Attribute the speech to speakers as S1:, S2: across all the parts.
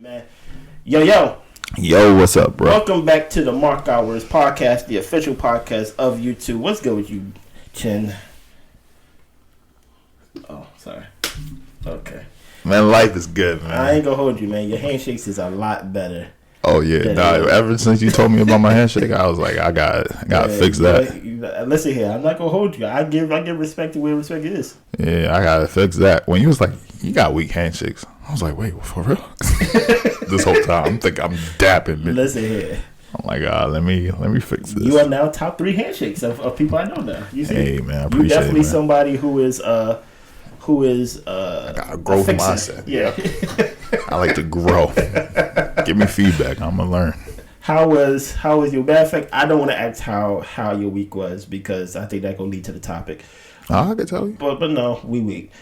S1: Man. Yo,
S2: what's up, bro?
S1: Welcome back to the Mark Hours podcast, the official podcast of YouTube. What's good with you, Chin? Oh, sorry. Okay.
S2: Man, life is good, man.
S1: I ain't gonna hold you, man. Your handshakes is a lot better.
S2: Oh yeah, ever since you told me about my handshake, I was like, I gotta fix that.
S1: Listen here, I'm not gonna hold you. I give respect to where respect is.
S2: Yeah, I gotta fix that. When you was like, you got weak handshakes, I was like, wait, for real? This whole time, I'm thinking I'm dapping. Man.
S1: Listen here.
S2: I'm like, let me fix this.
S1: You are now top 3 handshakes of people I know now. You see?
S2: Hey man, I appreciate
S1: you definitely
S2: it, man.
S1: somebody who is I
S2: got a growth mindset.
S1: Yeah.
S2: I like to grow. Give me feedback. I'm gonna learn.
S1: How was your bad fact? I don't want to ask how your week was because I think that gonna lead to the topic.
S2: I can tell you.
S1: But no, we weak.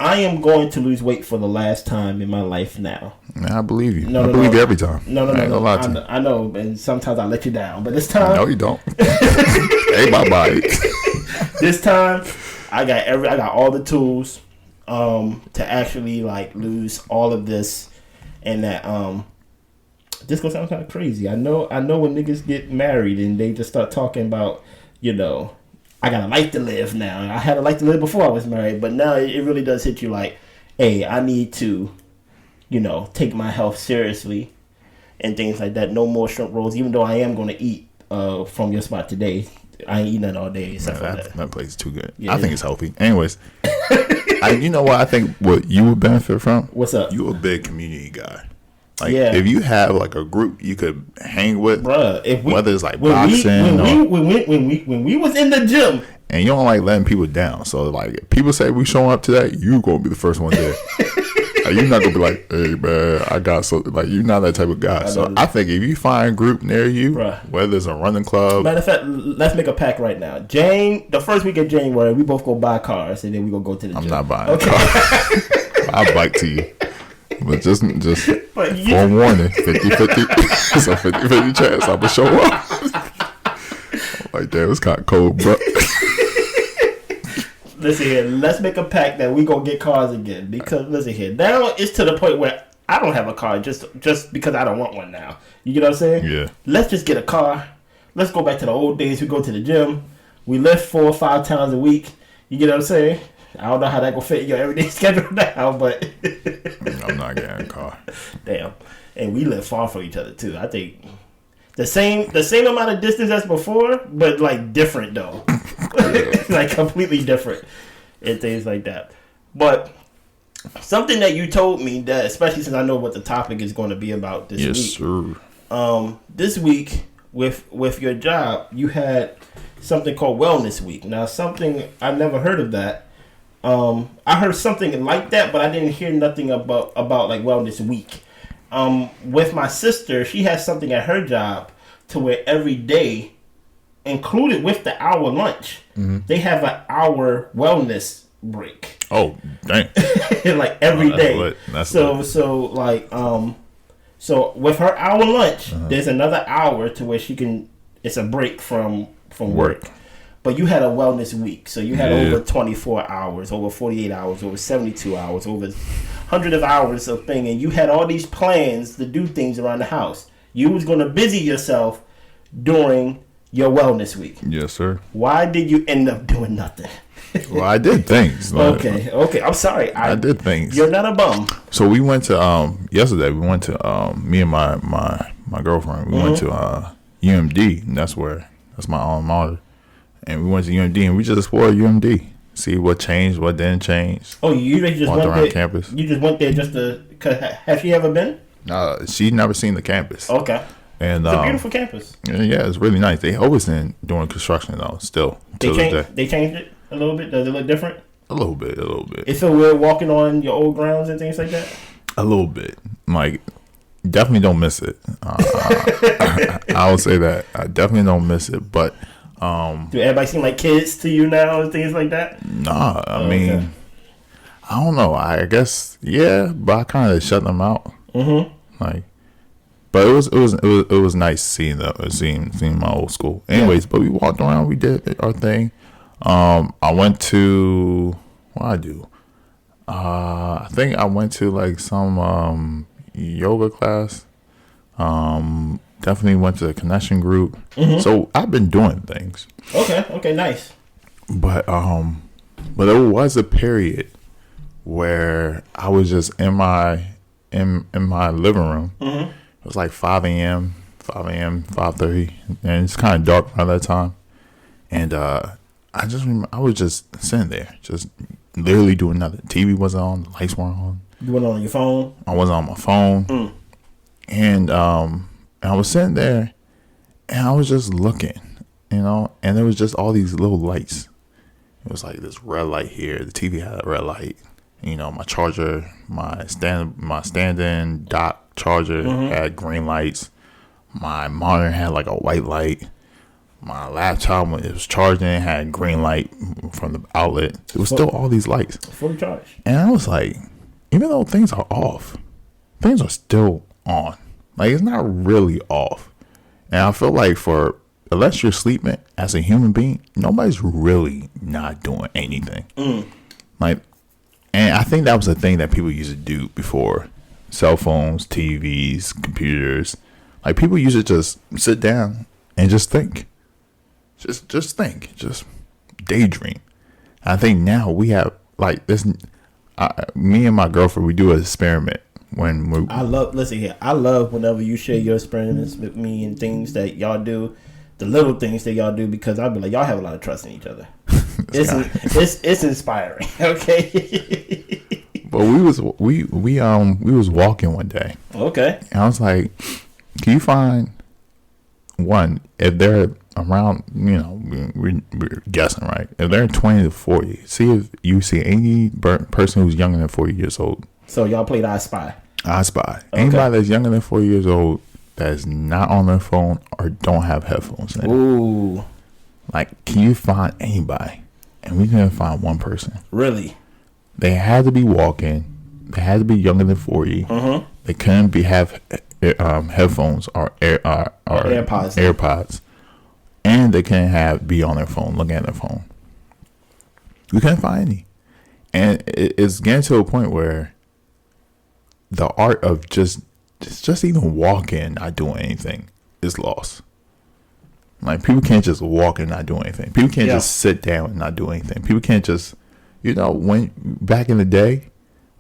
S1: I am going to lose weight for the last time in my life now.
S2: Man, I believe you. I believe you every time.
S1: No. I know, and sometimes I let you down, but this time,
S2: no, you don't. Hey, my body.
S1: This time, I got all the tools to actually like lose all of this, and that this gonna sound kind of crazy. I know when niggas get married and they just start talking about, I got a life to live now. I had a life to live before I was married, but now it really does hit you like, hey, I need to, take my health seriously and things like that. No more shrimp rolls, even though I am going to eat from your spot today. I ain't eating that all day.
S2: That place is too good.
S1: Yeah,
S2: I think it's healthy. Anyways, you know what I think what you would benefit from?
S1: What's up?
S2: You a big community guy. Like, if you have like a group you could hang with,
S1: bruh,
S2: whether it's like boxing
S1: when we was in the gym,
S2: and you don't like letting people down. So like, if people say we showing up today, you gonna be the first one there. Like, you're not gonna be like, hey man, I got so like you're not that type of guy. So I think if you find a group near you, bruh, whether it's a running club,
S1: matter of fact, let's make a pact right now. The first week of January, we both go buy cars and then we gonna go to the gym.
S2: I'm not buying a car. I'll bike to you. But just forewarning, 50-50. It's a 50-50 chance I'm gonna show up. Like, damn, it's kind of cold, bro.
S1: Listen here, let's make a pact that we gonna get cars again. Because listen here, now it's to the point where I don't have a car just because I don't want one now. You get what I'm saying?
S2: Yeah.
S1: Let's just get a car. Let's go back to the old days. We go to the gym. We lift 4 or 5 times a week. You get what I'm saying? I don't know how that gonna fit in your everyday schedule now, but
S2: I'm not getting a car.
S1: Damn, and we live far from each other too. I think the same amount of distance as before, but like different though, like completely different and things like that. But something that you told me that, especially since I know what the topic is going to be about this week.
S2: Yes, sir.
S1: This week with your job, you had something called Wellness Week. Now, something I never heard of that. I heard something like that, but I didn't hear nothing about like Wellness Week. With my sister, she has something at her job to where every day, included with the hour lunch, they have an hour wellness break.
S2: Oh, dang!
S1: Like every day.
S2: So
S1: with her hour lunch, there's another hour to where she can. It's a break from work. But you had a wellness week, so you had over 24 hours, over 48 hours, over 72 hours, over hundreds of hours of thing, and you had all these plans to do things around the house. You was going to busy yourself during your wellness week.
S2: Yes, sir.
S1: Why did you end up doing nothing?
S2: Well, I did things.
S1: Okay. I'm sorry. I
S2: did things.
S1: You're not a bum.
S2: So we went to yesterday. We went to me and my girlfriend. We went to UMD, and that's my alma mater. And we went to UMD and we just explored UMD. See what changed, what didn't change.
S1: Oh, you just went
S2: around
S1: there,
S2: campus.
S1: You just went there just to... Have she ever been?
S2: She'd never seen the campus.
S1: Okay.
S2: And
S1: it's a beautiful campus.
S2: Yeah, it's really nice. They always been doing construction though, still.
S1: They changed it a little bit? Does it look different?
S2: A little bit.
S1: It feel weird walking on your old grounds and things like that?
S2: A little bit. Like, definitely don't miss it. I would say that. I definitely don't miss it, but...
S1: do everybody seem like kids to you now and things like that?
S2: Nah, I mean, okay. I don't know. I guess yeah, but I kind of shut them out. Like, but it was nice seeing my old school. Anyways, but we walked around, we did our thing. I went to what I do. I think I went to like some yoga class. Definitely went to the connection group. So I've been doing things.
S1: Okay, nice.
S2: But there was a period where I was just in my living room. It was like 5 a.m., 5:30, and it's kind of dark around that time. And I just remember I was just sitting there, just literally doing nothing. TV wasn't on, the lights weren't on.
S1: You went on your phone?
S2: I wasn't on my phone. And I was sitting there, and I was just looking, and there was just all these little lights. It was like this red light here. The TV had a red light. My charger, my stand-in dock charger had green lights. My monitor had like a white light. My laptop, when it was charging, had green light from the outlet. It was still all these lights.
S1: Fully charged.
S2: And I was like, even though things are off, things are still on. Like, it's not really off. And I feel like unless you're sleeping as a human being, nobody's really not doing anything. Like, and I think that was the thing that people used to do before cell phones, TVs, computers. Like, people used to just sit down and just think. Just think. Just daydream. And I think now we have, like, this. Me and my girlfriend, we do an experiment.
S1: Listen here. I love whenever you share your experiments with me and things that y'all do, the little things that y'all do, because I'll be like, y'all have a lot of trust in each other. It's inspiring. Okay.
S2: But we was walking one day.
S1: Okay.
S2: And I was like, can you find one if they're around? We're guessing, right? If they're 20 to 40, see if you see any person who's younger than 40 years old.
S1: So y'all played I Spy.
S2: I Spy.
S1: Okay.
S2: Anybody that's younger than 40 years old that is not on their phone or don't have headphones in.
S1: Ooh.
S2: Like, can you find anybody? And we couldn't find one person.
S1: Really?
S2: They had to be walking. They had to be younger than 40. They couldn't have headphones or AirPods. And they couldn't be on their phone, looking at their phone. We couldn't find any. And it's getting to a point where the art of just even walking, not doing anything, is lost. Like, people can't just walk and not do anything. People can't just sit down and not do anything. People can't just, when back in the day,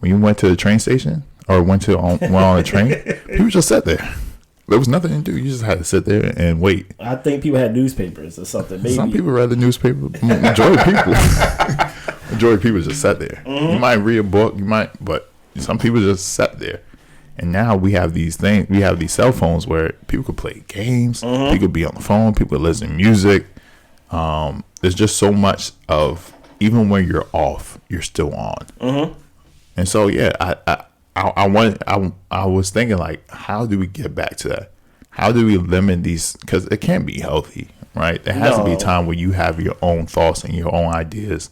S2: when you went to the train station or went on a train, people just sat there. There was nothing to do. You just had to sit there and wait.
S1: I think people had newspapers or something. Maybe.
S2: Some people read the newspaper. Majority of people just sat there. You might read a book, but some people just sat there. And now we have these things. We have these cell phones where people could play games. People could be on the phone. People could listen to music. There's just so much of, even when you're off, you're still on. And so, yeah, I was thinking, like, how do we get back to that? How do we limit these? Because it can't be healthy, right? There has to be a time where you have your own thoughts and your own ideas.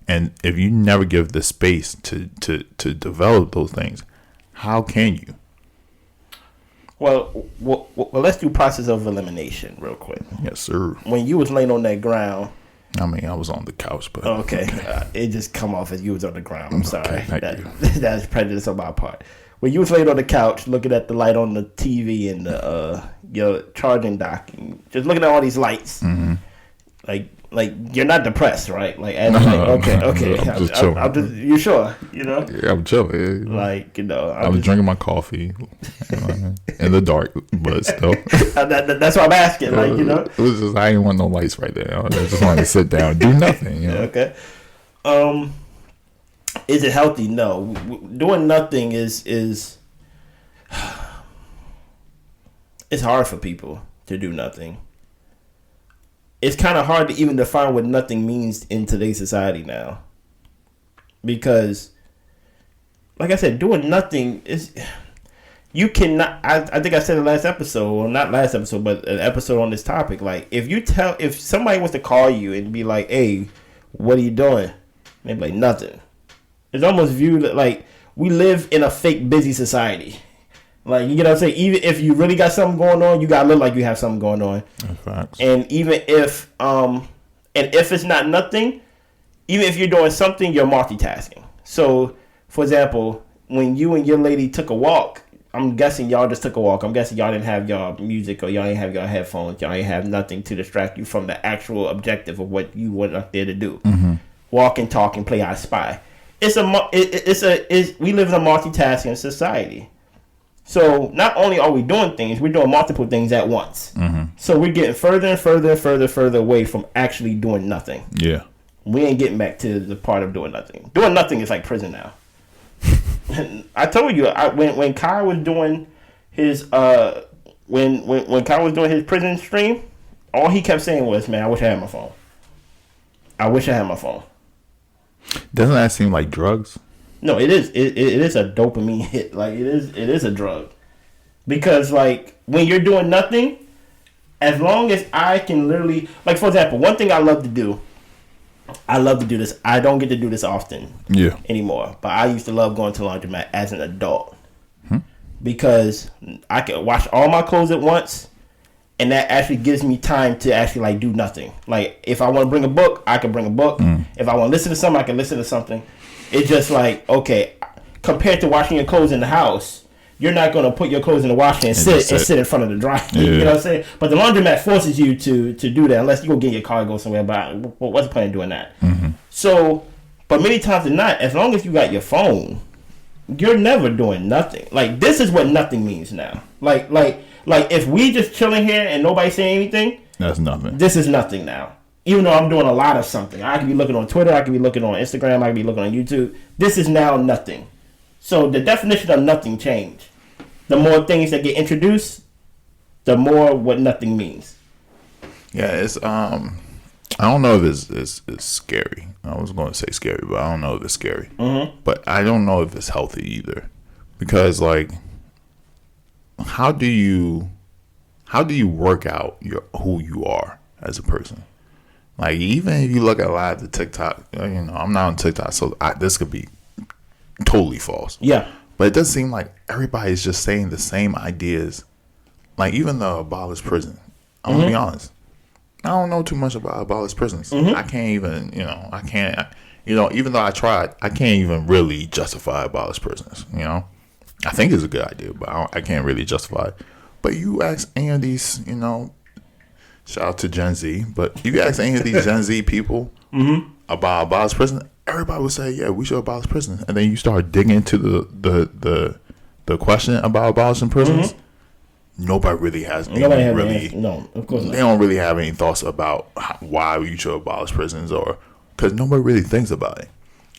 S2: And if you never give the space to develop those things, how can you?
S1: Well, let's do process of elimination real quick.
S2: Yes, sir.
S1: When you was laying on that ground.
S2: I mean, I was on the couch, but
S1: okay. It just come off as you was on the ground. I'm sorry.
S2: Okay,
S1: that's prejudice on my part. When you was laying on the couch, looking at the light on the TV and your charging dock, and just looking at all these lights, like you're not depressed, right? Like, okay.
S2: I'm just chilling.
S1: You sure?
S2: Yeah, I'm chilling.
S1: Like,
S2: I was drinking my coffee in the dark, but still.
S1: That's what I'm asking. Like,
S2: it was just, I didn't want no lights right there. I just wanted to sit down, do nothing.
S1: Okay. Is it healthy? No. Doing nothing is it's hard for people to do nothing. It's kind of hard to even define what nothing means in today's society now. Because, like I said, doing nothing is... You cannot... I think I said it last episode, or not last episode, but an episode on this topic. Like, if somebody was to call you and be like, hey, what are you doing? And they'd be like, nothing. It's almost viewed like we live in a fake busy society. Like, you get what I'm saying? Even if you really got something going on, you gotta look like you have something going on.
S2: Facts.
S1: And even if it's not nothing, even if you're doing something, you're multitasking. So, for example, when you and your lady took a walk, I'm guessing y'all just took a walk. I'm guessing y'all didn't have y'all music or y'all didn't have y'all headphones. Y'all didn't have nothing to distract you from the actual objective of what you went up there to do.
S2: Mm-hmm.
S1: Walk and talk and play I Spy. We live in a multitasking society. So not only are we doing things, we're doing multiple things at once.
S2: Mm-hmm.
S1: So we're getting further and further away from actually doing nothing.
S2: Yeah.
S1: We ain't getting back to the part of doing nothing. Doing nothing is like prison now. I told you, when Kai was doing his when Kai was doing his prison stream, all he kept saying was, "Man, I wish I had my phone. I wish I had my phone."
S2: Doesn't that seem like drugs?
S1: No, it is. It is a dopamine hit. Like it is a drug, because like when you're doing nothing, as long as I can literally, like for example, one thing I love to do. I love to do this. I don't get to do this often anymore, but I used to love going to laundromat as an adult because I can wash all my clothes at once, and that actually gives me time to actually like do nothing. Like if I want to bring a book, I can bring a book. If I want to listen to something, I can listen to something. It's just like, okay, compared to washing your clothes in the house, you're not going to put your clothes in the washer and sit in front of the dryer. Yeah. You know what I'm saying? But the laundromat forces you to do that unless you go get in your car and go somewhere. But what's the point of doing that?
S2: Mm-hmm.
S1: So, but many times than not, as long as you got your phone, you're never doing nothing. Like this is what nothing means now. Like if we just chilling here and nobody saying anything,
S2: that's nothing.
S1: This is nothing now. Even though I'm doing a lot of something, I could be looking on Twitter, I could be looking on Instagram, I could be looking on YouTube. This is now nothing. So the definition of nothing changed. The more things that get introduced, the more what nothing means.
S2: Yeah, it's I don't know if it's scary. I was going to say scary, but I don't know if it's scary.
S1: Mm-hmm.
S2: But I don't know if it's healthy either, because like, how do you work out who you are as a person? Like even if you look at a lot of the TikTok, I'm not on TikTok, so this could be totally false.
S1: Yeah.
S2: But it does seem like everybody's just saying the same ideas. Like even the abolish prison. I'm gonna be honest. I don't know too much about abolish prisons. I can't even, even though I tried, I can't even really justify abolish prisons. I think it's a good idea, but I can't really justify it. But you ask any of these, shout out to Gen Z, but you ask any of these Gen Z people about abolish prison, everybody would say, yeah, we should abolish prisons. And then you start digging into the question about abolishing prisons. Nobody really has any
S1: no, of course not.
S2: They don't really have any thoughts about why you should abolish prisons, or because nobody really thinks about it.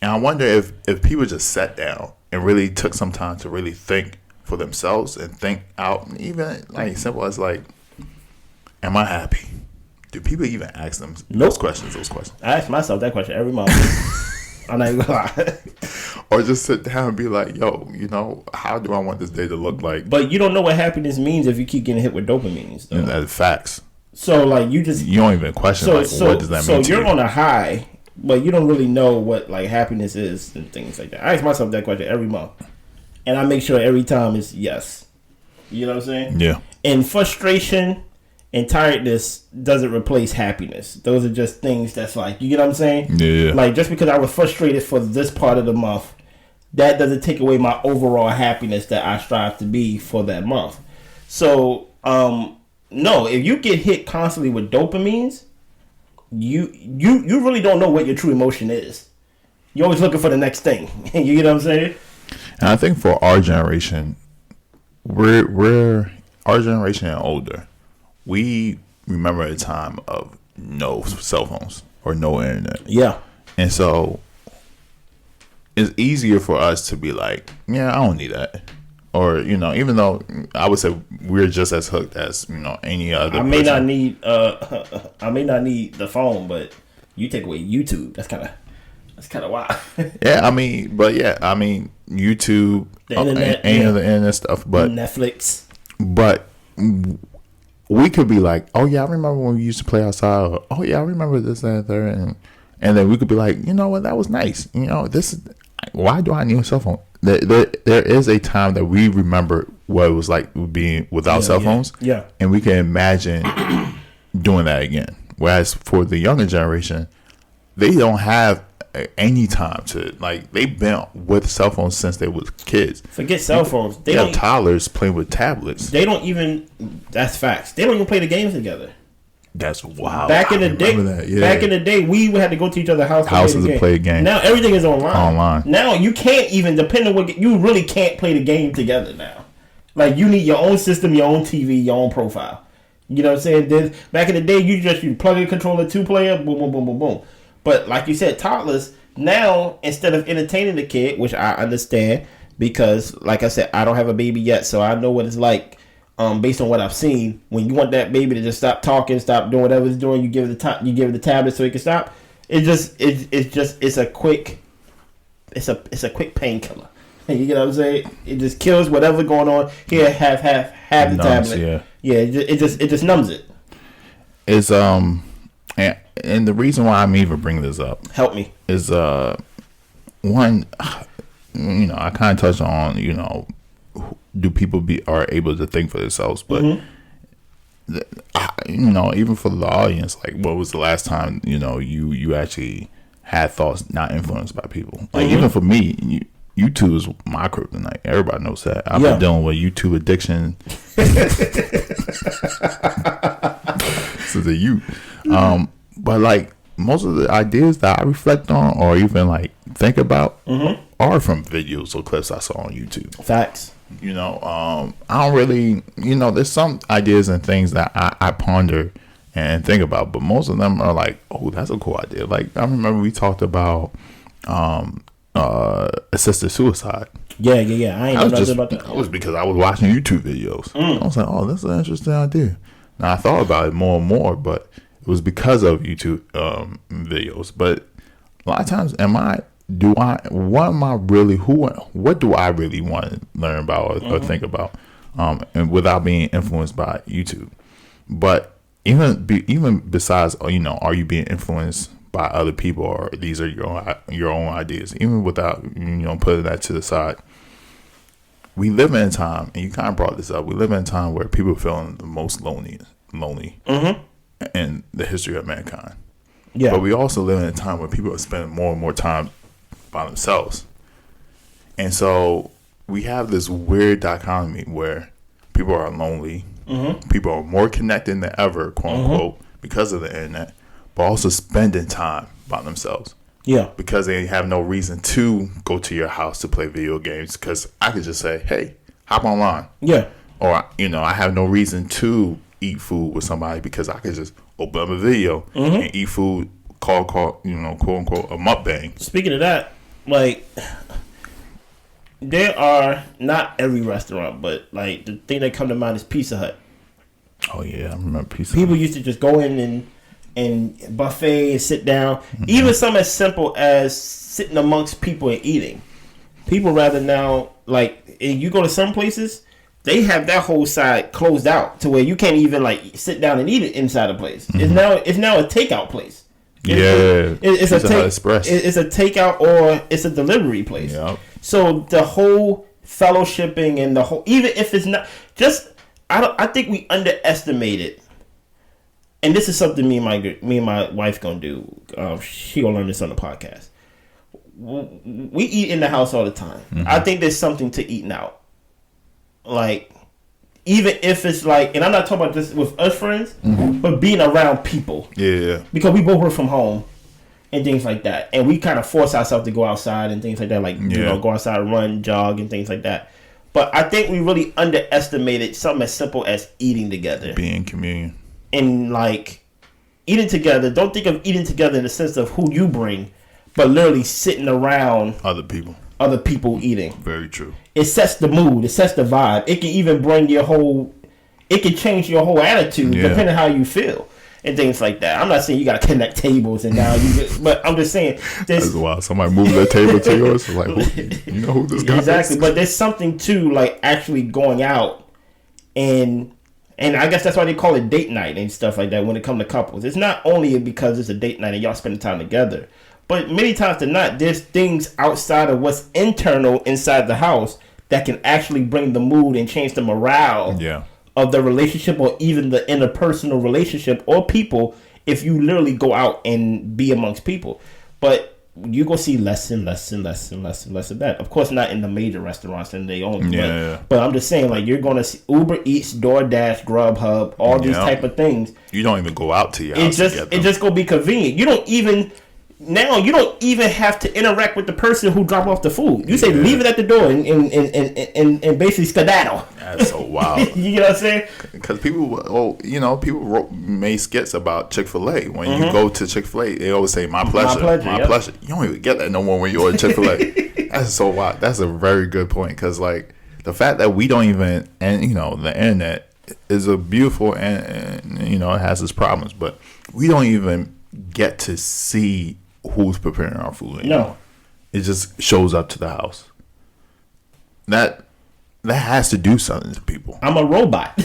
S2: And I wonder if people just sat down and really took some time to really think for themselves and think out, even like simple as like, am I happy? Do people even ask them those questions?
S1: I ask myself that question every month. I'm not even gonna lie.
S2: Or just sit down and be like, yo, how do I want this day to look like?
S1: But you don't know what happiness means if you keep getting hit with dopamines.
S2: And that's facts.
S1: So like you don't
S2: even question what does that mean?
S1: So you're on a high, but you don't really know what like happiness is and things like that. I ask myself that question every month, and I make sure every time it's yes. You know what I'm saying?
S2: Yeah.
S1: And frustration and tiredness doesn't replace happiness. Those are just things that's like, you get what I'm saying?
S2: Yeah.
S1: Like just because I was frustrated for this part of the month, that doesn't take away my overall happiness that I strive to be for that month. So, no, if you get hit constantly with dopamines, you really don't know what your true emotion is. You're always looking for the next thing. You get what I'm saying?
S2: And I think for our generation, we're our generation and older, we remember a time of no cell phones or no internet.
S1: Yeah.
S2: And so it's easier for us to be like, yeah, I don't need that. Or, even though I would say we're just as hooked as, any other
S1: I may not need the phone, but you take away YouTube. That's kind of wild.
S2: YouTube,
S1: the internet,
S2: any of the internet stuff, but
S1: Netflix.
S2: But we could be like, oh yeah, I remember when we used to play outside. Or, oh yeah, I remember this, that, and third, and then we could be like, you know what, that was nice. This is why do I need a cell phone? There is a time that we remember what it was like being without cell phones.
S1: Yeah,
S2: and we can imagine doing that again. Whereas for the younger generation, they don't have any time to like they've been with cell phones since they was kids.
S1: Forget cell phones.
S2: They have toddlers playing with tablets.
S1: They don't even. That's facts. They don't even play the games together.
S2: That's wild.
S1: Back in the day, we had to go to each other's houses
S2: to play a game.
S1: Now everything is online. Now you can't even, depending on what you really can't play the game together now. Like you need your own system, your own TV, your own profile. You know what I'm saying? Back in the day, you plug in controller 2-player, boom, boom, boom, boom, boom. But like you said, toddlers, now, instead of entertaining the kid, which I understand, because like I said, I don't have a baby yet, so I know what it's like, based on what I've seen. When you want that baby to just stop talking, stop doing whatever it's doing, you give it the tablet so it can stop. It's a quick painkiller. You get what I'm saying? It just kills whatever going on. Here, have the tablet. Yeah. It just numbs it.
S2: It's and the reason why I'm even bringing this up,
S1: help me,
S2: is one, you know, I kind of touched on, you know, do people are able to think for themselves, but you know, even for the audience, like, what was the last time, you know, you actually had thoughts not influenced by people? Like, even for me, YouTube is my kryptonite. Everybody knows that. I've been dealing with YouTube addiction since a youth. But like most of the ideas that I reflect on or even like think about are from videos or clips I saw on YouTube.
S1: Facts.
S2: You know, I don't really, you know, there's some ideas and things that I ponder and think about, but most of them are like, oh, that's a cool idea. Like I remember we talked about assisted suicide.
S1: Yeah. I ain't know about that.
S2: It was because I was watching YouTube videos. I was like, oh, this is an interesting idea. Now I thought about it more and more, but it was because of YouTube videos. But a lot of times, what do I really want to learn about or think about, and without being influenced by YouTube? But even besides, you know, are you being influenced by other people, or these are your own ideas? Even without, you know, putting that to the side, we live in a time, and you kind of brought this up. We live in a time where people are feeling the most lonely in the history of mankind. Yeah. But we also live in a time where people are spending more and more time by themselves. And so we have this weird dichotomy where people are lonely. People are more connected than ever, quote unquote, because of the internet, but also spending time by themselves. Yeah. Because they have no reason to go to your house to play video games, because I could just say, hey, hop online. Yeah. Or, you know, I have no reason to eat food with somebody because I could just open up a video and eat food, call, you know, quote unquote, a mukbang.
S1: Speaking of that, like, there are, not every restaurant, but like the thing that come to mind is Pizza Hut.
S2: Oh yeah, I remember Pizza Hut.
S1: People used to just go in and buffet and sit down. Even something as simple as sitting amongst people and eating. People rather now, like, you go to some places, they have that whole side closed out to where you can't even like sit down and eat it inside a place. It's now a takeout place. It's a takeout or it's a delivery place. Yep. So the whole fellowshipping and the whole, even if it's not just, I think we underestimated. And this is something me and my wife gonna do. She gonna learn this on the podcast. We eat in the house all the time. I think there's something to eating out. Like, even if it's like, and I'm not talking about this with us friends, but being around people. Yeah. Because we both work from home and things like that. And we kind of force ourselves to go outside and things like that. Like, you know, go outside, run, jog, and things like that. But I think we really underestimated something as simple as eating together.
S2: Being in communion.
S1: And, like, eating together. Don't think of eating together in the sense of who you bring, but literally sitting around
S2: other people
S1: eating.
S2: Very true.
S1: It sets the mood. It sets the vibe. It can even bring it can change your whole attitude depending on how you feel and things like that. I'm not saying you got to connect tables and now but I'm just saying
S2: that's wild. Somebody move their table to yours. Like, you know who this guy is?
S1: Exactly. But there's something to like actually going out and I guess that's why they call it date night and stuff like that when it comes to couples. It's not only because it's a date night and y'all spending time together, but many times than not, there's things outside of what's internal inside the house that can actually bring the mood and change the morale of the relationship or even the interpersonal relationship or people if you literally go out and be amongst people. But you go see less and less and less and less and less of that. Of course, not in the major restaurants and they own.
S2: Yeah.
S1: But I'm just saying, like, you're going to see Uber Eats, DoorDash, Grubhub, all these type of things.
S2: You don't even go out to your house.
S1: It just gonna be convenient. You don't even have to interact with the person who dropped off the food. You say leave it at the door and basically skedaddle.
S2: That's so wild.
S1: You know what I'm saying?
S2: Because people made skits about Chick-fil-A. When you go to Chick-fil-A, they always say, my pleasure. My pleasure. You don't even get that no more when you order Chick-fil-A. That's so wild. That's a very good point. Because, like, the fact that we don't even, and, the internet is a beautiful, and it has its problems, but we don't even get to see who's preparing our food anymore. No. It just shows up to the house. That has to do something to people.
S1: I'm a robot.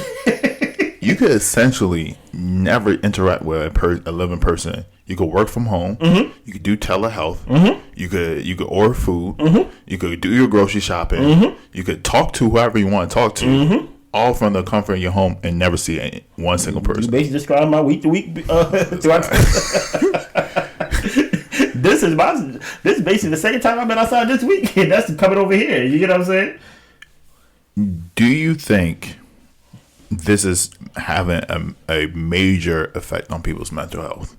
S2: You could essentially never interact with a living person. You could work from home. You could do telehealth. You could order food. You could do your grocery shopping. You could talk to whoever you want to talk to. All from the comfort of your home and never see one single person.
S1: You basically describe my week to week. This is basically the second time I've been outside this week, and that's coming over here. You get what I'm saying?
S2: Do you think this is having a major effect on people's mental health?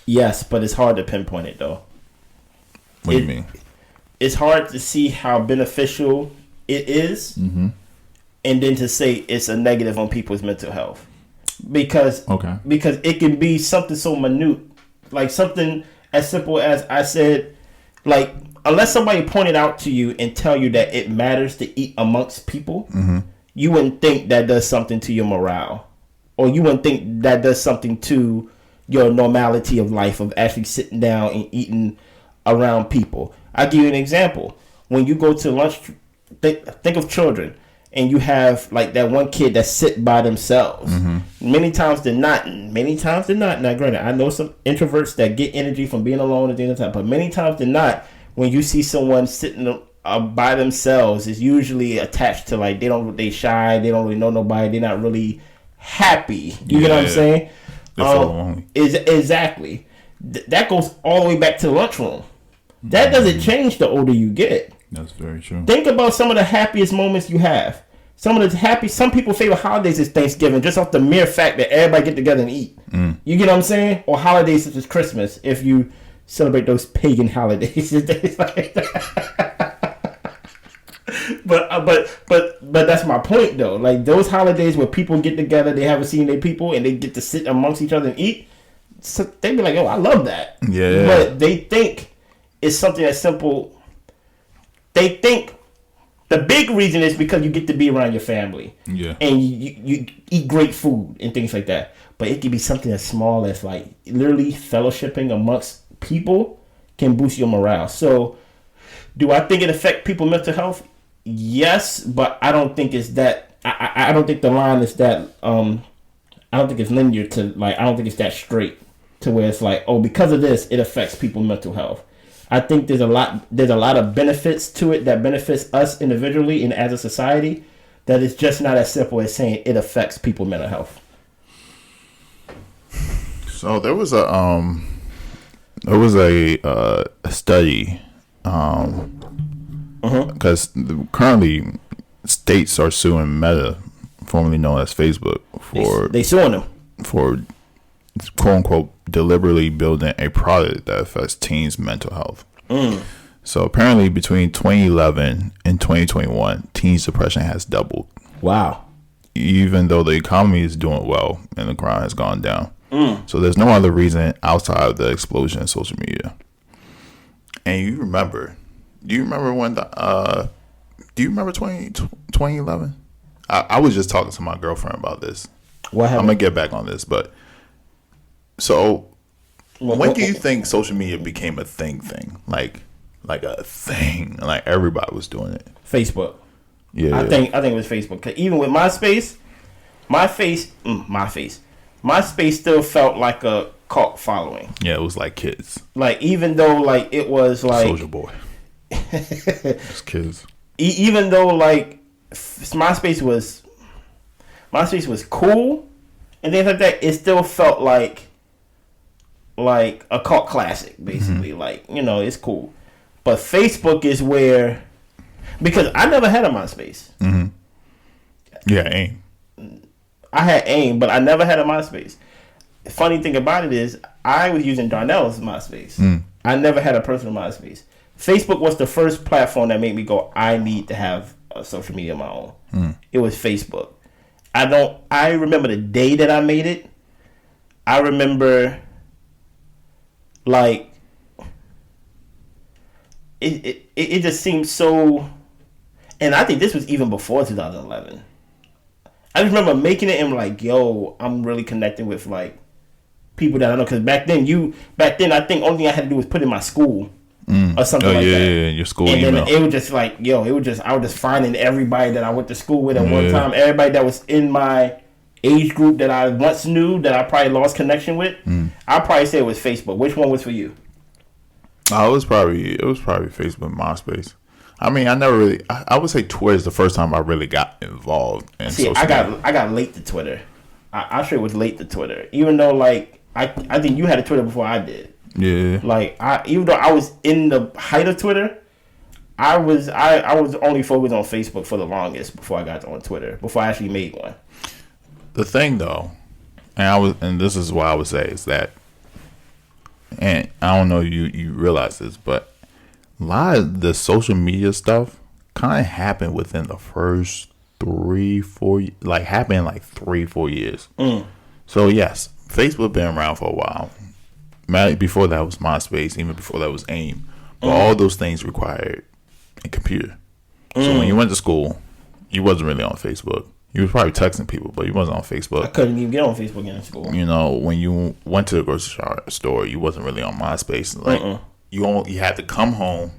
S1: Yes, but it's hard to pinpoint it though.
S2: What do you mean?
S1: It's hard to see how beneficial it is, and then to say it's a negative on people's mental health, because it can be something so minute, like something as simple as I said, like, unless somebody pointed out to you and tell you that it matters to eat amongst people, you wouldn't think that does something to your morale, or you wouldn't think that does something to your normality of life of actually sitting down and eating around people. I'll give you an example. When you go to lunch, think of children, and you have like that one kid that sit by themselves. Many times they're not. Now, granted, I know some introverts that get energy from being alone and things like that, but many times they're not. When you see someone sitting by themselves, it's usually attached to, like, they shy, they don't really know nobody, they're not really happy. You get what I'm saying? Exactly. That goes all the way back to the lunchroom. That doesn't change the older you get.
S2: That's very true.
S1: Think about some of the happiest moments you have. Some people's favorite holidays is Thanksgiving, just off the mere fact that everybody get together and eat. You get what I'm saying? Or holidays such as Christmas, if you celebrate those pagan holidays and things like that. But that's my point though. Like, those holidays where people get together, they haven't seen their people, and they get to sit amongst each other and eat. So they be like, "Oh, I love that."
S2: Yeah.
S1: But they think it's something as simple. They think the big reason is because you get to be around your family.
S2: Yeah.
S1: And you eat great food and things like that. But it can be something as small as, like, literally fellowshipping amongst people can boost your morale. So, do I think it affects people's mental health? Yes, but I don't think it's that. I don't think the line is that. I don't think it's linear to, like. I don't think it's that straight to where it's like, oh, because of this, it affects people's mental health. I think there's a lot of benefits to it that benefits us individually and as a society. That it's just not as simple as saying it affects people's mental health.
S2: So there was a study, because currently states are suing Meta, formerly known as Facebook, for
S1: they suing them
S2: for quote unquote deliberately building a product that affects teens' mental health. So apparently between 2011 and 2021, teens' depression has doubled.
S1: Wow.
S2: Even though the economy is doing well and the crime has gone down. So there's no other reason outside of the explosion in social media. And do you remember when do you remember 2011? I was just talking to my girlfriend about this.
S1: What happened?
S2: I'm going to get back on this, but so when do you think social media became a thing? Like a thing, like everybody was doing it.
S1: Facebook.
S2: Yeah.
S1: I think it was Facebook. 'Cause even with MySpace, MySpace still felt like a cult following.
S2: Yeah, it was like kids.
S1: Like, even though, like, it was like
S2: Soulja Boy. It's kids.
S1: Even though, like, MySpace was cool and things like that, it still felt like like a cult classic, basically. Like, you know, it's cool. But Facebook is where, because I never had a MySpace.
S2: Yeah, AIM.
S1: I had AIM, but I never had a MySpace. The funny thing about it is, I was using Darnell's MySpace. I never had a personal MySpace. Facebook was the first platform that made me go, I need to have a social media of my own. It was Facebook. I remember the day that I made it. I remember, like, it just seemed so, and I think this was even before 2011. I just remember making it and like, yo, I'm really connecting with like people that I know. Because back then I think only thing I had to do was put in my school or something like that.
S2: Yeah, your school
S1: and
S2: email.
S1: then it was just like, yo, I was just finding everybody that I went to school with at one time, everybody that was in my age group that I once knew that I probably lost connection with. I'd probably say it was Facebook. Which one was for you?
S2: It was probably Facebook, MySpace. I mean, I never really. I would say Twitter is the first time I really got involved in social media.
S1: I got late to Twitter. I sure was late to Twitter, even though like I think you had a Twitter before I did.
S2: Yeah.
S1: Like even though I was in the height of Twitter, I was only focused on Facebook for the longest before I got on Twitter. Before I actually made one.
S2: The thing though, and this is what I would say is that, and I don't know you realize this, but a lot of the social media stuff kind of happened within the first 3-4 like happened in like 3-4 years. So yes, Facebook been around for a while. Before that was MySpace, even before that was AIM. But all those things required a computer. So when you went to school, you wasn't really on Facebook. You was probably texting people, but you wasn't on Facebook.
S1: I couldn't even get on Facebook in school.
S2: You know, when you went to the grocery store, you wasn't really on MySpace. Like you had to come home,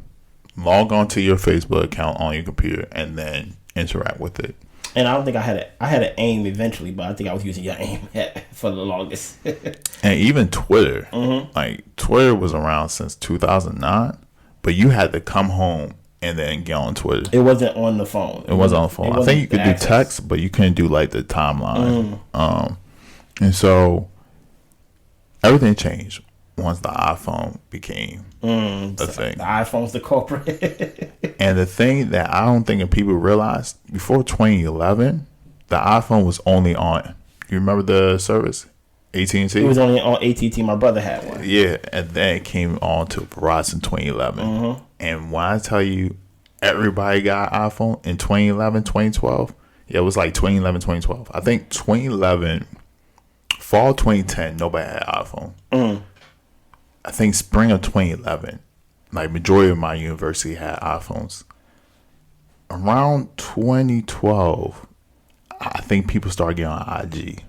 S2: log on to your Facebook account on your computer, and then interact with it.
S1: And I don't think I had an AIM eventually, but I think I was using your AIM for the longest.
S2: And even Twitter, like Twitter was around since 2009, but you had to come home and then get on Twitter.
S1: It wasn't on the phone.
S2: It wasn't on the phone. I think you could do text, but you couldn't do like the timeline. And so everything changed once the iPhone became a thing.
S1: The iPhone's the culprit.
S2: And the thing that I don't think people realized, before 2011, the iPhone was only on. You remember the service? AT&T?
S1: It was only on AT&T. My brother had one.
S2: Yeah, and then it came on to Verizon 2011. And when I tell you everybody got an iPhone in 2011, 2012, yeah, it was like 2011, 2012. I think 2011, fall 2010, nobody had an iPhone. I think spring of 2011, like majority of my university had iPhones. Around 2012, I think people started getting on IG.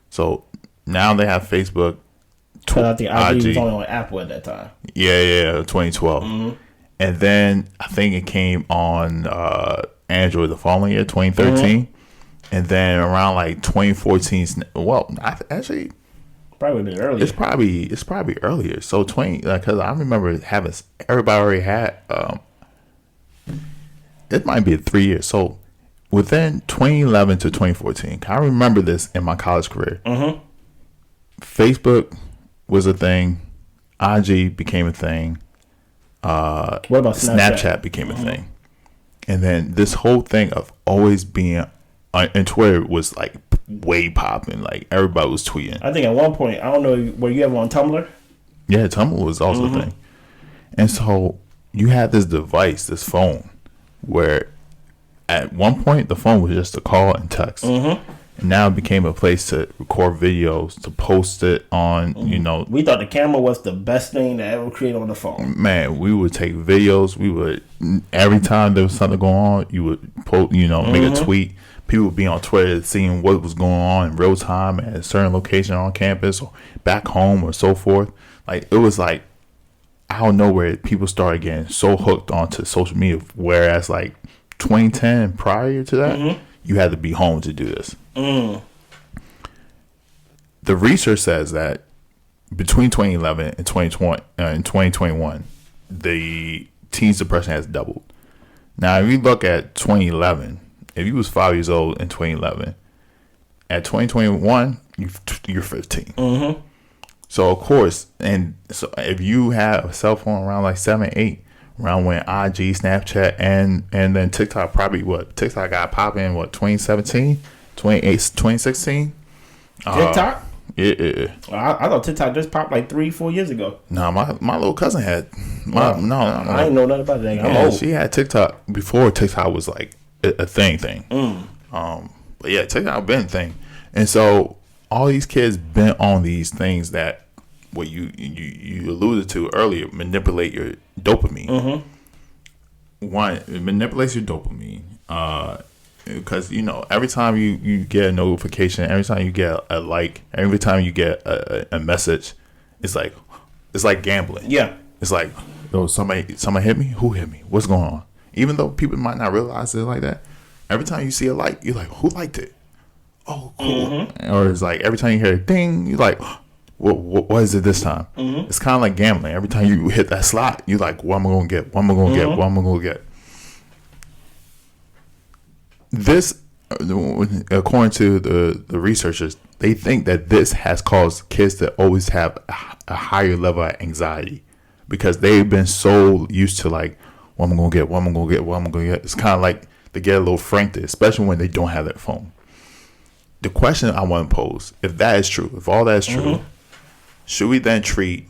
S2: So now they have Facebook.
S1: But I think IG was only on Apple at that time.
S2: Yeah, 2012. And then I think it came on Android the following year, 2013. And then around like 2014, well, actually,
S1: probably a bit earlier.
S2: It's probably earlier. So because I remember having everybody already had. It might be 3 years. So within 2011 to 2014, I remember this in my college career. Facebook was a thing. IG became a thing.
S1: What about
S2: Snapchat became a thing. And then this whole thing of always being and Twitter was like way popping. Like everybody was tweeting.
S1: I think at one point, I don't know, were you ever on Tumblr?
S2: Yeah, Tumblr was also a thing. And so you had this device, this phone, where at one point the phone was just a call and text. And now it became a place to record videos, to post it on, you know.
S1: We thought the camera was the best thing to ever create on the phone.
S2: Man, we would take videos. We would, every time there was something going on, you would post, you know, make a tweet. People would be on Twitter seeing what was going on in real time at a certain location on campus or back home or so forth. Like, it was like, out of nowhere, people started getting so hooked onto social media. Whereas, like, 2010, prior to that, you had to be home to do this. The research says that between 2011 and 2020 and 2021, the teen depression has doubled. Now, if you look at 2011, if you was 5 years old in 2011, at 2021, you're 15. So of course, and so if you have a cell phone around like 7, 8, around when IG, Snapchat, and then TikTok probably TikTok got popping 2017, 2016.
S1: TikTok.
S2: Yeah.
S1: I thought TikTok just popped like 3-4 years ago.
S2: No, my little cousin had.
S1: I ain't know nothing about that. I'm old.
S2: She had TikTok before TikTok was like a thing. But yeah, TikTok been a thing, and so all these kids been on these things that what you alluded to earlier manipulate your dopamine. One, it manipulates your dopamine. Because every time you get a notification, every time you get a like, every time you get a message, it's like gambling.
S1: Yeah,
S2: it's like, oh, somebody hit me. Who hit me? What's going on? Even though people might not realize it like that, every time you see a like, you're like, who liked it? Oh, cool. Or it's like every time you hear a ding, you're like, what is it this time? It's kind of like gambling. Every time you hit that slot, you're like, what am I gonna get? What am I gonna get? What am I gonna get? This, according to the researchers, they think that this has caused kids to always have a higher level of anxiety because they've been so used to like, what am I gonna get? What am I gonna get? What am I gonna get? It's kind of like they get a little frantic, especially when they don't have that phone. The question I want to pose, if that is true, if all that is true, should we then treat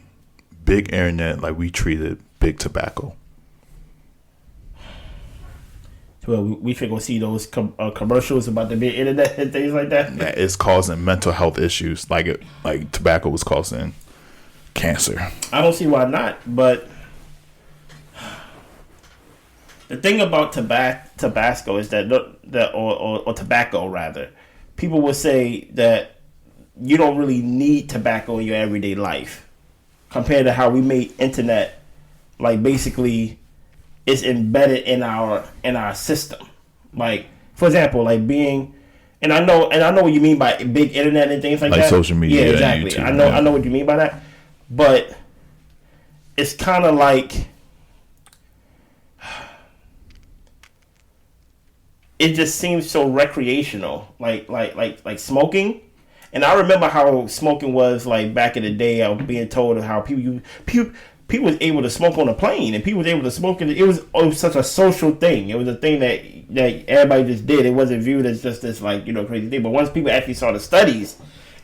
S2: big internet like we treated big tobacco?
S1: Well, we should go see those commercials about the big internet and things like that.
S2: Yeah, it's causing mental health issues, like tobacco was causing cancer.
S1: I don't see why not, but the thing about Tabasco is that or tobacco rather, people will say that you don't really need tobacco in your everyday life, compared to how we made internet like basically. It's embedded in our system. Like, for example, like being, and I know what you mean by big internet and things like that.
S2: Like social media.
S1: Yeah, exactly.
S2: YouTube,
S1: I know what you mean by that. But it's kind of like it just seems so recreational, like smoking. And I remember how smoking was like back in the day. I was being told of how people was able to smoke on a plane, and people was able to smoke. It was such a social thing. It was a thing that everybody just did. It wasn't viewed as just this like crazy thing. But once people actually saw the studies,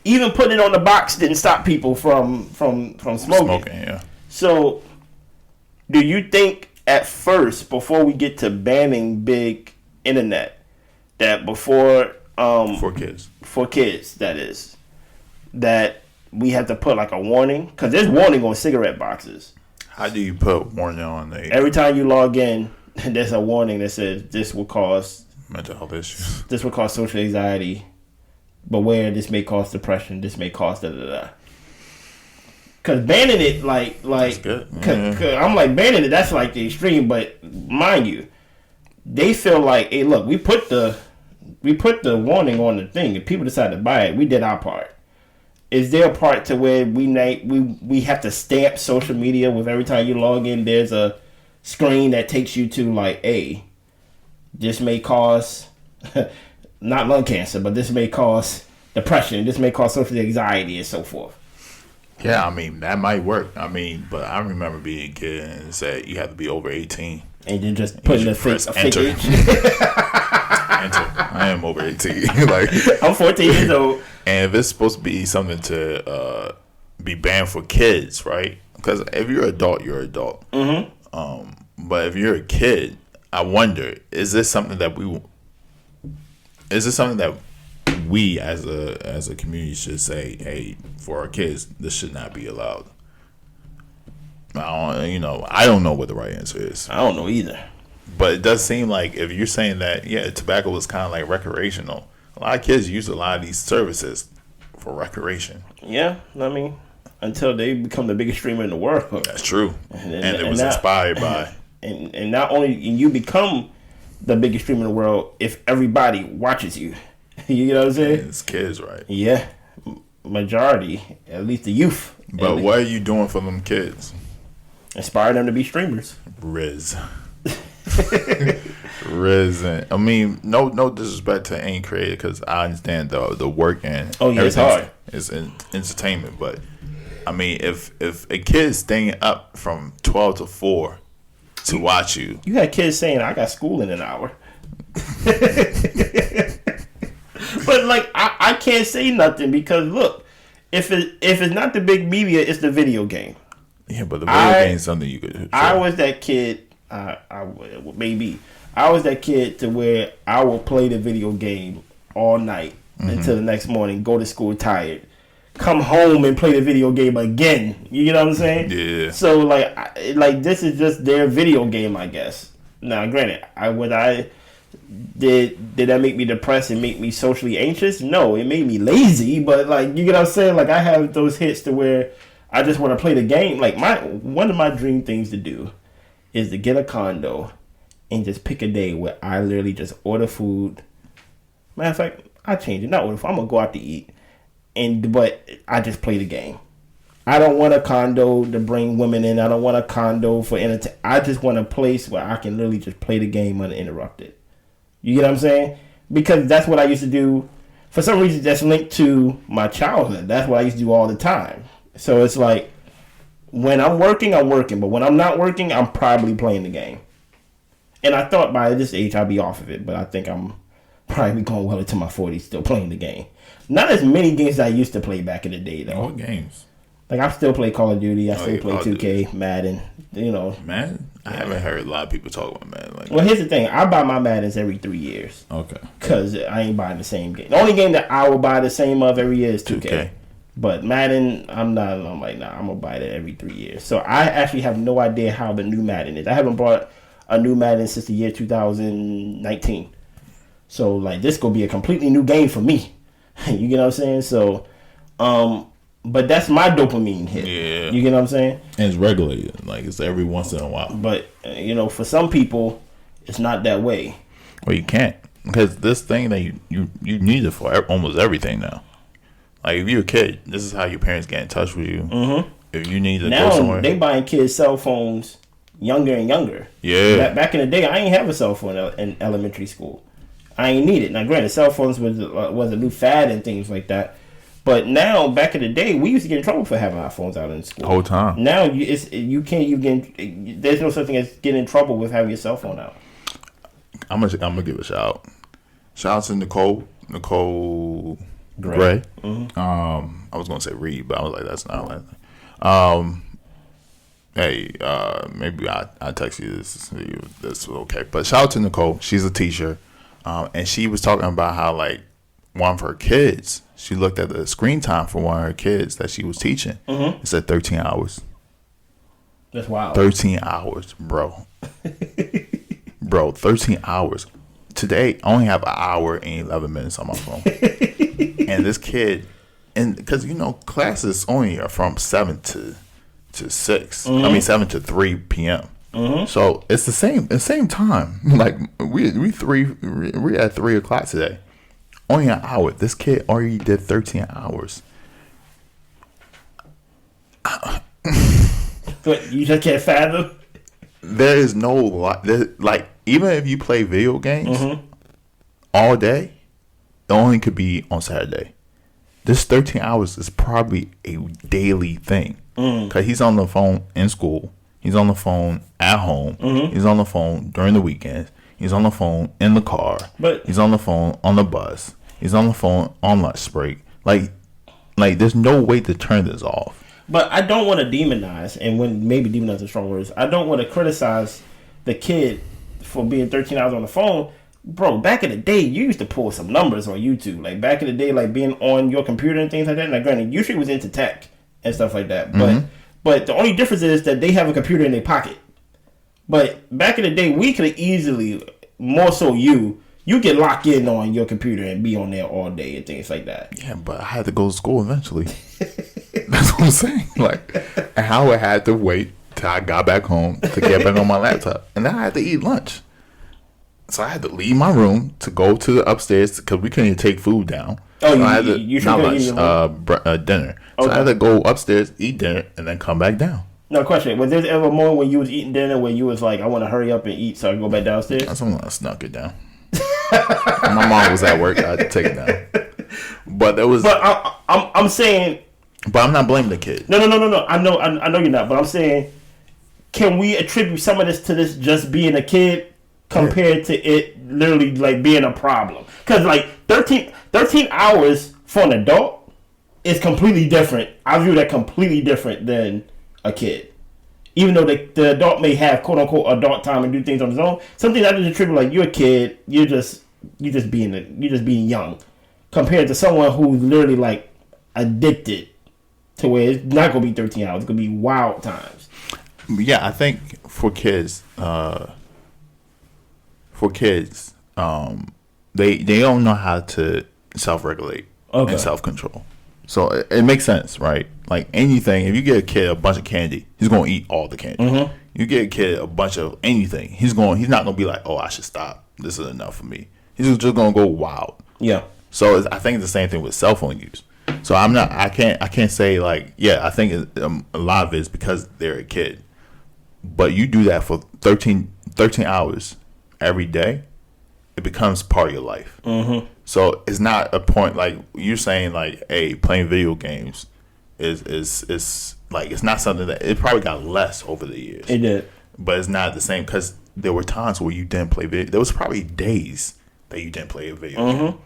S1: even putting it on the box didn't stop people from smoking.
S2: Yeah.
S1: So, do you think at first, before we get to banning big internet, that before
S2: for kids
S1: that is, that we have to put like a warning? Because there's warning on cigarette boxes.
S2: How do you put warning on the?
S1: Every time you log in, there's a warning that says this will cause
S2: mental health issues.
S1: This will cause social anxiety. Beware, this may cause depression. This may cause da. Because banning it, like,
S2: that's good.
S1: Cause I'm like banning it. That's like the extreme. But mind you, they feel like, hey, look, we put the warning on the thing. If people decide to buy it, we did our part. Is there a part to where we have to stamp social media with every time you log in, there's a screen that takes you to like, hey, this may cause not lung cancer, but this may cause depression, this may cause social anxiety and so forth.
S2: Yeah, I mean, that might work. I mean, but I remember being a kid and said you have to be over 18.
S1: And you're just putting a fake age.
S2: Enter. I am over 18. Like,
S1: I'm 14 years old.
S2: And if it's supposed to be something to be banned for kids, right? Because if you're an adult, you're an adult. But if you're a kid, I wonder, is this something that we as a community should say, hey, for our kids, this should not be allowed? I don't know what the right answer is.
S1: I don't know either.
S2: But it does seem like if you're saying that, yeah, tobacco is kind of like recreational. A lot of kids use a lot of these services for recreation.
S1: Yeah, I mean, until they become the biggest streamer in the world.
S2: That's true. And it was inspired by.
S1: And not only you become the biggest streamer in the world if everybody watches you. You know what I'm saying?
S2: It's kids, right?
S1: Yeah, majority, at least the youth.
S2: But what are you doing for them kids?
S1: Inspire them to be streamers.
S2: Riz. And I mean, no disrespect to any creator, because I understand the work and
S1: it's hard.
S2: It's entertainment, but I mean, if a kid's staying up from 12 to 4 to watch you.
S1: You had kids saying, I got school in an hour. But, like, I can't say nothing because, look, if it's not the big media, it's the video game.
S2: Yeah, but the video game is something you could do.
S1: I was that kid, maybe. I was that kid to where I will play the video game all night until the next morning, go to school tired, come home and play the video game again. You know what I'm saying?
S2: Yeah.
S1: So, like this is just their video game, I guess. Now, granted, did that make me depressed and make me socially anxious? No, it made me lazy. But, like, you get what I'm saying? Like, I have those hits to where I just want to play the game. Like, one of my dream things to do is to get a condo and just pick a day where I literally just order food. Matter of fact, I change it. Not order food. I'm gonna go out to eat, but I just play the game. I don't want a condo to bring women in. I don't want a condo for entertainment. I just want a place where I can literally just play the game uninterrupted. You get what I'm saying? Because that's what I used to do. For some reason, that's linked to my childhood. That's what I used to do all the time. So it's like, when I'm working, but when I'm not working, I'm probably playing the game. And I thought by this age I'd be off of it, but I think I'm probably going well into my 40s still playing the game. Not as many games as I used to play back in the day, though.
S2: What games?
S1: Like, I still play Call of Duty. I still play 2K, Madden. You know.
S2: Madden? I haven't heard a lot of people talk about Madden. Like,
S1: well, here's the thing. I buy my Maddens every 3 years.
S2: Okay.
S1: Because I ain't buying the same game. The only game that I will buy the same of every year is 2K. But Madden, I'm like, nah, I'm going to buy that every 3 years. So I actually have no idea how the new Madden is. I haven't bought a new Madden since the year 2019. So, like, this going to be a completely new game for me. You get what I'm saying? So, but that's my dopamine hit.
S2: Yeah.
S1: You get what I'm saying?
S2: And it's regulated. Like, it's every once in a while.
S1: But, for some people, it's not that way.
S2: Well, you can't. Because this thing that you need it for almost everything now. Like, if you're a kid, this is how your parents get in touch with you. Mm-hmm. If you need to go somewhere.
S1: Now, they buying kids cell phones younger and younger.
S2: Yeah.
S1: Back in the day, I ain't have a cell phone in elementary school. I ain't need it. Now, granted, cell phones was a new fad and things like that. But now, back in the day, we used to get in trouble for having our phones out in school.
S2: Whole time.
S1: Now, you can't even there's no such thing as getting in trouble with having your cell phone out.
S2: I'm gonna give a shout out. Shout out to Nicole Gray. Mm-hmm. I was gonna say Reed, but I was like, that's not like. Hey, maybe I text you this. This was okay, but shout out to Nicole. She's a teacher, and she was talking about how, like, one of her kids. She looked at the screen time for one of her kids that she was teaching. Mm-hmm. It said 13 hours.
S1: That's wild.
S2: 13 hours, bro. Bro, 13 hours. Today, I only have an hour and 11 minutes on my phone. And this kid, and because, classes only are from 7 to 6. Mm-hmm. I mean, 7 to 3 p.m. Mm-hmm. So it's the same time. Like, we at 3 o'clock today. Only an hour. This kid already did 13 hours.
S1: But you just can't fathom?
S2: There is no, like, even if you play video games all day, it only could be on Saturday. This 13 hours is probably a daily thing. Because he's on the phone in school. He's on the phone at home. Mm-hmm. He's on the phone during the weekends. He's on the phone in the car. He's on the phone on the bus. He's on the phone on lunch break. Like there's no way to turn this off.
S1: But I don't want to demonize, and maybe demonize is strong words. I don't want to criticize the kid for being 13 hours on the phone. Bro, back in the day, you used to pull some numbers on YouTube. Like, back in the day, like, being on your computer and things like that. Now, granted, usually was into tech and stuff like that. Mm-hmm. But the only difference is that they have a computer in their pocket. But back in the day, we could have easily, more so you get locked in on your computer and be on there all day and things like that.
S2: Yeah, but I had to go to school eventually. That's what I'm saying. Like, and how I had to wait till I got back home to get back on my laptop. And then I had to eat lunch. So I had to leave my room to go to the upstairs because we couldn't even take food down.
S1: Oh,
S2: so
S1: you
S2: not lunch, dinner. Okay. So I had to go upstairs, eat dinner, and then come back down.
S1: No question. Was there ever a moment when you was eating dinner where you was like, I want to hurry up and eat so I can go back downstairs?
S2: That's when I snuck it down. My mom was at work. I had to take it down. But there was.
S1: But I'm saying,
S2: But I'm not blaming the kid.
S1: No. I know you're not. But I'm saying, can we attribute some of this to this just being a kid compared to it literally like being a problem? Because like 13 hours for an adult is completely different. I view that completely different than a kid. Even though the adult may have quote unquote adult time and do things on his own, something I just attribute like you're a kid, you're just being young, compared to someone who's literally like addicted to where it's not gonna be 13 hours, it's gonna be wild times.
S2: Yeah, I think for kids, they don't know how to self-regulate and self-control. So it makes sense, right? Like anything, if you get a kid a bunch of candy, he's gonna eat all the candy. Mm-hmm. You get a kid a bunch of anything, he's not gonna be like, oh, I should stop. This is enough for me. He's just gonna go wild.
S1: Yeah.
S2: So I think it's the same thing with cell phone use. So I can't say like, yeah, I think a lot of it is because they're a kid. But you do that for 13 hours every day, it becomes part of your life. Mm-hmm. So it's not a point like you're saying like, hey, playing video games is like, it's not something that it probably got less over the years.
S1: It did,
S2: but it's not the same because there were times where you didn't play video. There was probably days that you didn't play a video game.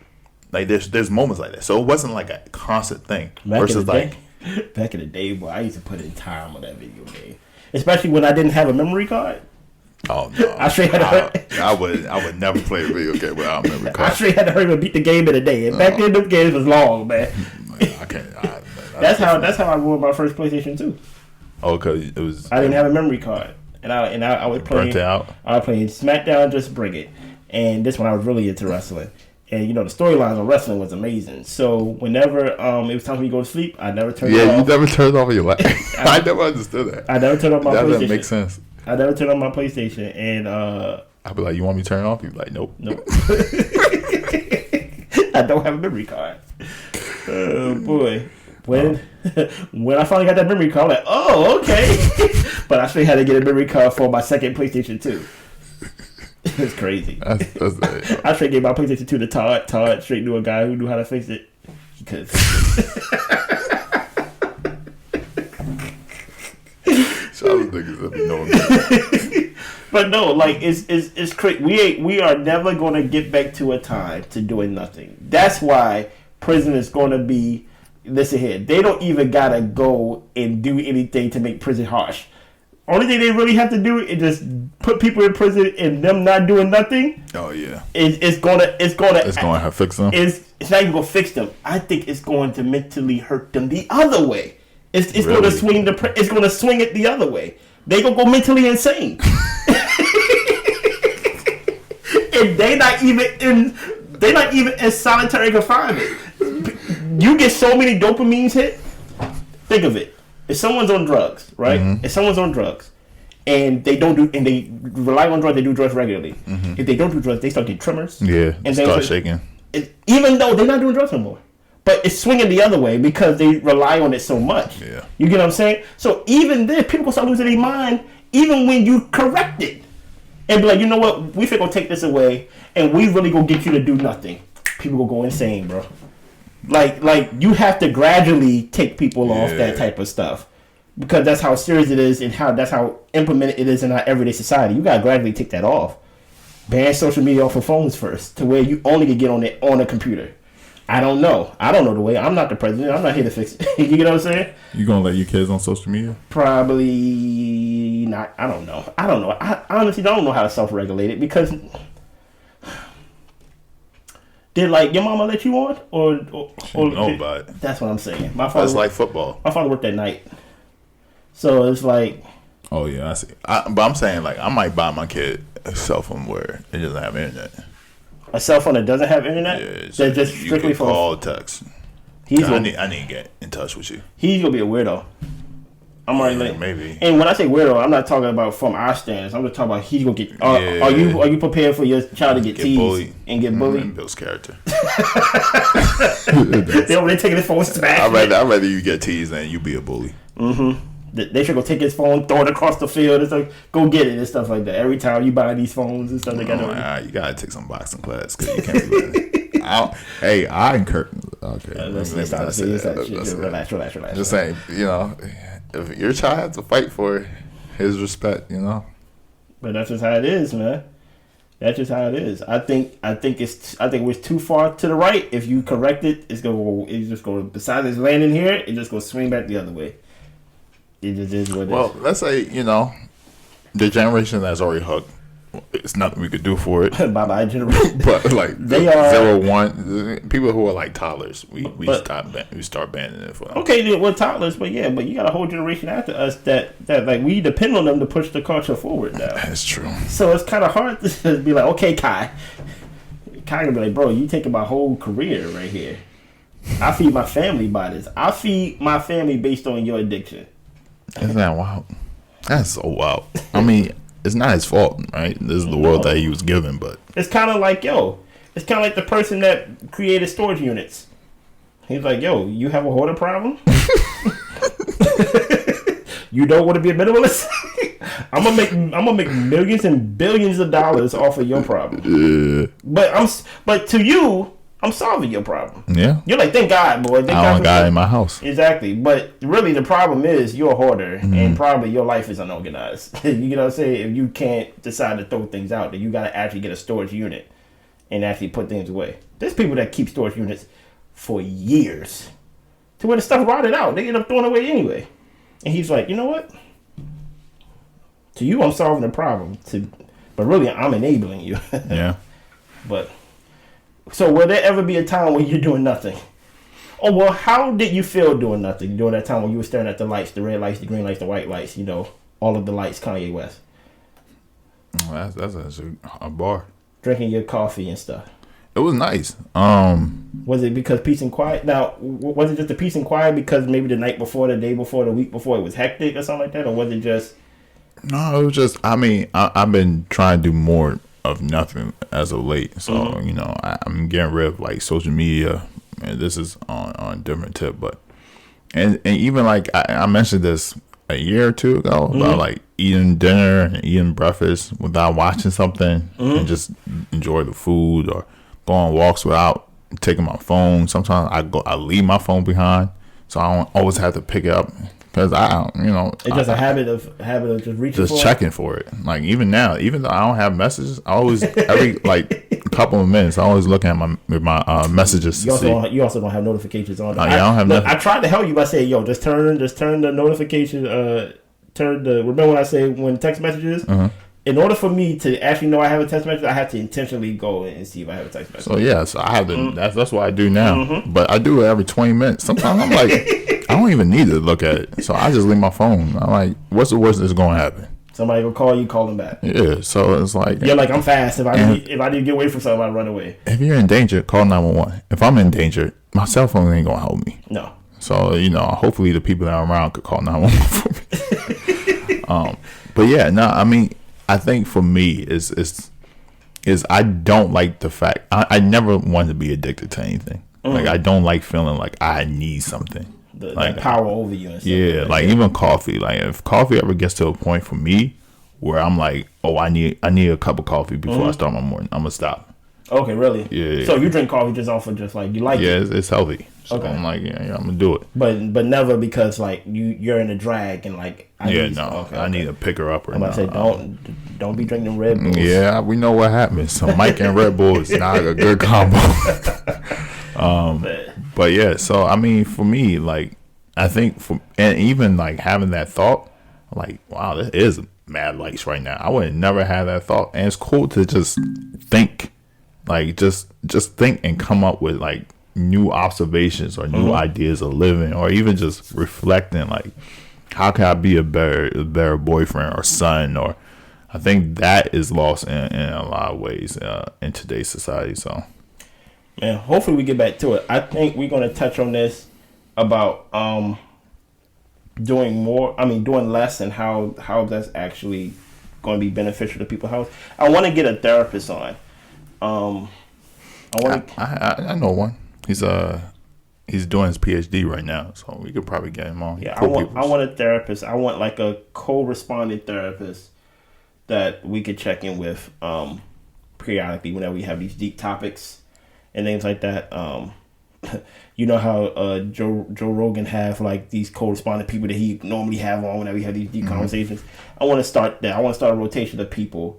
S2: Like there's moments like that. So it wasn't like a constant thing.
S1: Back in the day, boy, I used to put in time on that video game, especially when I didn't have a memory card.
S2: Oh no! I would never play a video game without a memory card.
S1: I straight had to hurry and beat the game in a day. And back then, those games was long, man.
S2: I can't.
S1: That's how I won my first PlayStation 2.
S2: Oh, because it was.
S1: I didn't have a memory card, and I was playing.
S2: Burnt out.
S1: I was playing SmackDown, Just Bring It, and this one I was really into wrestling. And you know the storylines on wrestling was amazing. So whenever it was time for me to go to sleep, I never turned it off.
S2: Yeah, you never turned off your light. I never understood that.
S1: I never turned off my PlayStation. That doesn't
S2: make sense.
S1: I never turned on my PlayStation, and
S2: I'd be like, "You want me to turn it off?" You'd be like, "Nope."
S1: I don't have a memory card. Oh boy, when I finally got that memory card, I'm like, "Oh, okay." But I still had to get a memory card for my second PlayStation 2. It's crazy. I straight gave my PlayStation 2 to Todd. Todd straight knew a guy who knew how to fix it. Because but no, like it's crazy. We are never going to get back to a time to doing nothing. That's why prison is going to be. Listen here, they don't even gotta go and do anything to make prison harsh. Only thing they really have to do is just put people in prison and them not doing nothing.
S2: Oh yeah,
S1: it's gonna
S2: fix them.
S1: It's not even gonna fix them. I think it's going to mentally hurt them the other way. It's really? Going to swing it's going to swing it the other way. They gonna go mentally insane, and they not even in solitary confinement. You get so many dopamines hit. Think of it. If someone's on drugs, right? Mm-hmm. If someone's on drugs, and they rely on drugs, they do drugs regularly. Mm-hmm. If they don't do drugs, they start getting tremors.
S2: Yeah, and start shaking.
S1: Even though they're not doing drugs no more. But it's swinging the other way because they rely on it so much.
S2: Yeah.
S1: You get what I'm saying? So even then, people will start losing their mind even when you correct it. And be like, you know what? We think we'll take this away and we really gonna get you to do nothing. People will go insane, bro. Like you have to gradually take people off that type of stuff. Because that's how serious it is and that's how implemented it is in our everyday society. You gotta gradually take that off. Ban social media off of phones first to where you only can get on it on a computer. I don't know the way. I'm not the president. I'm not here to fix it. You get what I'm saying?
S2: You gonna let your kids on social media?
S1: Probably not. I don't know. I honestly don't know how to self-regulate it because did like your mama let you on or
S2: know about it.
S1: That's what I'm saying. My father.
S2: That's like football.
S1: My father worked at night, so it's like.
S2: Oh yeah, I see. But I'm saying like I might buy my kid a cell phone where it doesn't have internet.
S1: A cell phone that doesn't have internet?
S2: Yeah,
S1: that's just strictly for
S2: call, text. I need to get in touch with you.
S1: He's gonna be a weirdo. I'm already like
S2: maybe.
S1: And when I say weirdo, I'm not talking about from our stance. I'm just talking about he's gonna get. Are you prepared for your child to get teased
S2: bullied.
S1: And get bullied?
S2: Mm-hmm. Bill's character.
S1: They're taking his phone, smash.
S2: I'd rather you get teased than you be a bully.
S1: Mm-hmm. They should go take his phone, throw it across the field, and stuff. Go get it and stuff like that. Every time you buy these phones and stuff, you gotta
S2: take some boxing class because you can't do that. I encourage. Okay.
S1: Let's
S2: maybe
S1: stop.
S2: that's
S1: Let's
S2: it.
S1: just relax.
S2: Just saying, if your child has to fight for his respect,
S1: But that's just how it is, man. That's just how it is. I think we're too far to the right. If you correct it, it's just go besides it's landing here, it just goes swing back the other way. It just is what it is.
S2: Well, let's say, the generation that's already hooked, it's nothing we could do for it.
S1: Bye generation.
S2: But like
S1: They are
S2: 0-1 people who are like toddlers, we start banning it for them.
S1: Okay, then we're toddlers, but you got a whole generation after us that like we depend on them to push the culture forward now.
S2: That's true.
S1: So it's kind of hard to just be like, okay, Kai can be like, bro, you taking my whole career right here. I feed my family by this. I feed my family based on your addiction.
S2: Isn't that wild? That's so wild. I mean, it's not his fault, right? This is the world that he was given, but
S1: it's kind of like, it's kind of like the person that created storage units. He's like, you have a hoarder problem? You don't want to be a minimalist? I'm gonna make millions and billions of dollars off of your problem. But to you, I'm solving your problem.
S2: Yeah.
S1: You're like, thank God, boy. Thank
S2: I don't got in my house.
S1: Exactly. But really the problem is you're a hoarder and probably your life is unorganized. You know what I'm saying? If you can't decide to throw things out, then you gotta actually get a storage unit and actually put things away. There's people that keep storage units for years to where the stuff rotted out. They end up throwing it away anyway. And he's like, you know what? To you, I'm solving the problem. But really, I'm enabling you.
S2: Yeah.
S1: But so will there ever be a time when you're doing nothing? Oh, well, how did you feel doing nothing during that time when you were staring at the lights, the red lights, the green lights, the white lights, all of the lights, Kanye West?
S2: That's a bar.
S1: Drinking your coffee and stuff.
S2: It was nice.
S1: Was it because peace and quiet? Now, was it just the peace and quiet because maybe the night before, the day before, the week before it was hectic or something like that? Or was it just...
S2: No, it was just, I've been trying to do more of nothing as of late. So, I'm getting rid of like social media, and this is on different tip, but, and even like, I mentioned this a year or two ago about like eating dinner and eating breakfast without watching something and just enjoy the food, or go on walks without taking my phone. Sometimes I leave my phone behind, so I don't always have to pick it up. Because
S1: it's just a habit of just reaching,
S2: just checking for it. Like even now, even though I don't have messages, I always every like couple of minutes, I always look at my messages.
S1: You also don't have notifications on.
S2: I don't have nothing.
S1: I tried to help you by saying, just turn the notification. Remember when I say when text messages. In order for me to actually know I have a text message, I have to intentionally go and see if I have a text message.
S2: So I have to. That's what I do now. But I do it every 20 minutes. Sometimes I'm like, I don't even need to look at it. So I just leave my phone. I'm like, what's the worst that's going to happen?
S1: Somebody will call you, call them back.
S2: Yeah. So it's like,
S1: you're like, I'm fast. If I need to get away from something, I run away.
S2: If you're in danger, call 911. If I'm in danger, my cell phone ain't gonna help me.
S1: No.
S2: So hopefully the people that are around could call 911 for me. But yeah, no, I mean, I think for me is I don't like the fact I never wanted to be addicted to anything. Like I don't like feeling like I need something.
S1: Like power over you and stuff.
S2: Yeah, like even coffee. Like if coffee ever gets to a point for me where I'm like, oh, I need a cup of coffee before I start my morning, I'm gonna stop.
S1: Okay, really?
S2: Yeah.
S1: So you drink coffee just off of just like you like it?
S2: Yeah, it's healthy. So
S1: okay.
S2: I'm like, yeah, I'm gonna do it.
S1: But never because like you're in a drag and like
S2: I need to pick her up or
S1: I'm about to say don't be drinking Red Bulls.
S2: Yeah, we know what happens. So Mike and Red Bull is not a good combo. But yeah, so I mean, for me, like I think and even like having that thought, like wow, this is mad lights right now. I would never have that thought, and it's cool to just think, like just think and come up with like new observations or new ideas of living, or even just reflecting like how can I be a better boyfriend or son, or I think that is lost in a lot of ways in today's society. So
S1: man, hopefully we get back to it. I think we're going to touch on this about doing less and how that's actually going to be beneficial to people's health. I want to get a therapist on.
S2: I know one. He's doing his PhD right now, so we could probably get him on.
S1: Yeah, I want a therapist. I want like a co-responding therapist that we could check in with periodically whenever we have these deep topics and things like that. you know how Joe Rogan have like these correspondent people that he normally have on whenever we have these deep conversations. I want to start that. I want to start a rotation of people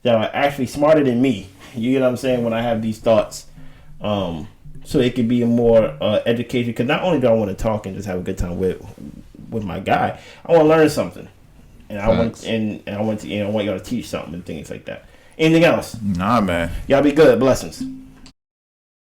S1: that are actually smarter than me. You get what I'm saying? When I have these thoughts, so it can be a more education. Because not only do I want to talk and just have a good time with my guy, I want to learn something, and I want y'all to teach something and things like that. Anything else?
S2: Nah, man.
S1: Y'all be good. Blessings.